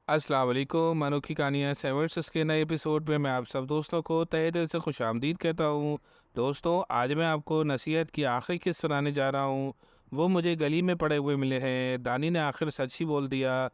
अस्सलाम वालेकुम। अनोखी कहानियाँ सेवर्स के नए एपिसोड में मैं आप सब दोस्तों को तहे दिल से खुशामदीद कहता हूँ। दोस्तों, आज मैं आपको नसीहत की आखिरी किस्त सुनाने जा रहा हूँ। वो मुझे गली में पड़े हुए मिले हैं। दानी ने आखिर सच ही बोल दिया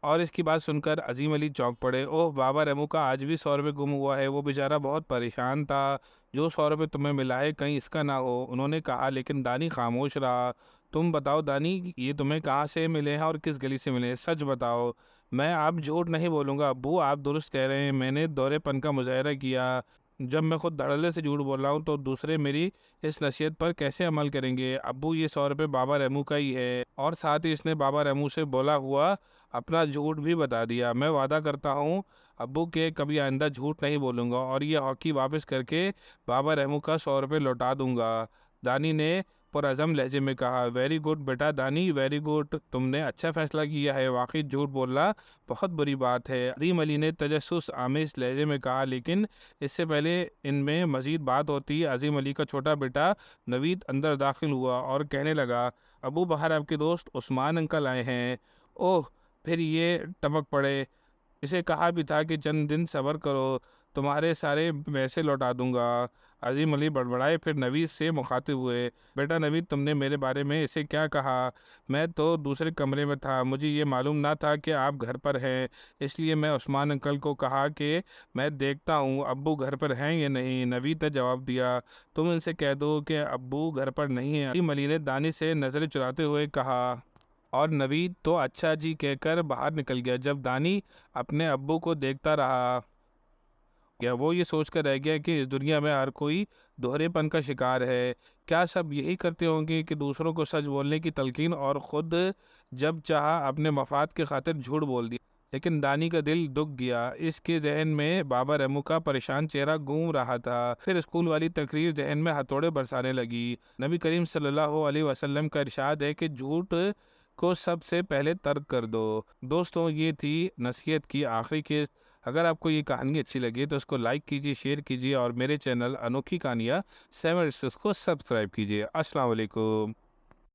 और इसकी बात सुनकर अजीम अली चौंक पड़े। ओह, बाबा रेमू का आज भी 100 रुपये गुम हुआ है। वो बेचारा बहुत परेशान था। जो 100 रुपये तुम्हें मिला है कहीं इसका ना हो, उन्होंने कहा। लेकिन दानी खामोश रहा। तुम बताओ दानी, ये तुम्हें कहाँ से मिले हैं और किस गली से मिले हैं? सच बताओ। मैं आप झूठ नहीं बोलूँगा अब्बू, आप दुरुस्त कह रहे हैं। मैंने दोहरेपन का मुज़ाहरा किया। जब मैं खुद धड़ल्ले से झूठ बोल रहा हूँ तो दूसरे मेरी इस नसीहत पर कैसे अमल करेंगे? अब्बू, ये 100 रुपये बाबा रेमू का ही है। और साथ ही इसने बाबा रेमू से बोला हुआ अपना झूठ भी बता दिया। मैं वादा करता हूँ अब्बू के कभी आइंदा झूठ नहीं बोलूँगा और ये हॉकी वापस करके बाबा रेमू का 100 रुपये लौटा दूँगा। दानी ने पुरअज़म लहजे में कहा। वेरी गुड बेटा दानी, वेरी गुड। तुमने अच्छा फैसला किया है। वाकई झूठ बोलना बहुत बुरी बात है। अदीम अली ने तजस्सुस आमेज लहजे में कहा। लेकिन इससे पहले इनमें मज़ीद बात होती, अजीम अली का छोटा बेटा नवीद अंदर दाखिल हुआ और कहने लगा, अबू बाहर आपके दोस्त उस्मान अंकल आए हैं। ओह, फिर ये टपक पड़े। इसे कहा भी था कि चंद दिन सब्र करो, तुम्हारे सारे पैसे लौटा दूंगा। अजीम अली बड़बड़ाए, फिर नवीद से मुखातिब हुए। बेटा नवीद, तुमने मेरे बारे में इसे क्या कहा? मैं तो दूसरे कमरे में था, मुझे ये मालूम ना था कि आप घर पर हैं। इसलिए मैं उस्मान अंकल को कहा कि मैं देखता हूँ अब्बू घर पर हैं या नहीं। नवीद ने जवाब दिया, तुम इनसे कह दो कि अब्बू घर पर नहीं है। अजीम अली ने दानी से नज़रें चुराते हुए कहा। और नवीद तो अच्छा जी कहकर बाहर निकल गया। जब दानी अपने अब्बू को देखता रहा क्या वो ये सोचकर रह गया कि इस दुनिया में हर कोई दोहरेपन का शिकार है। क्या सब यही करते होंगे कि दूसरों को सच बोलने की तलकीन और ख़ुद जब चाहा अपने मफाद के खातिर झूठ बोल दिया? लेकिन दानी का दिल दुख गया। इसके जहन में बाबा रेमू का परेशान चेहरा घूम रहा था। फिर स्कूल वाली तकरीर जहन में हथौड़े बरसाने लगी। नबी करीम सल्लल्लाहु अलैहि वसल्लम का इरशाद है कि झूठ को सबसे पहले तर्क कर दो। दोस्तों, ये थी नसीहत की आखिरी किस्त। अगर आपको ये कहानी अच्छी लगी तो उसको लाइक कीजिए, शेयर कीजिए और मेरे चैनल अनोखी कहानियाँ 7 को सब्सक्राइब कीजिए। अस्सलाम वालेकुम।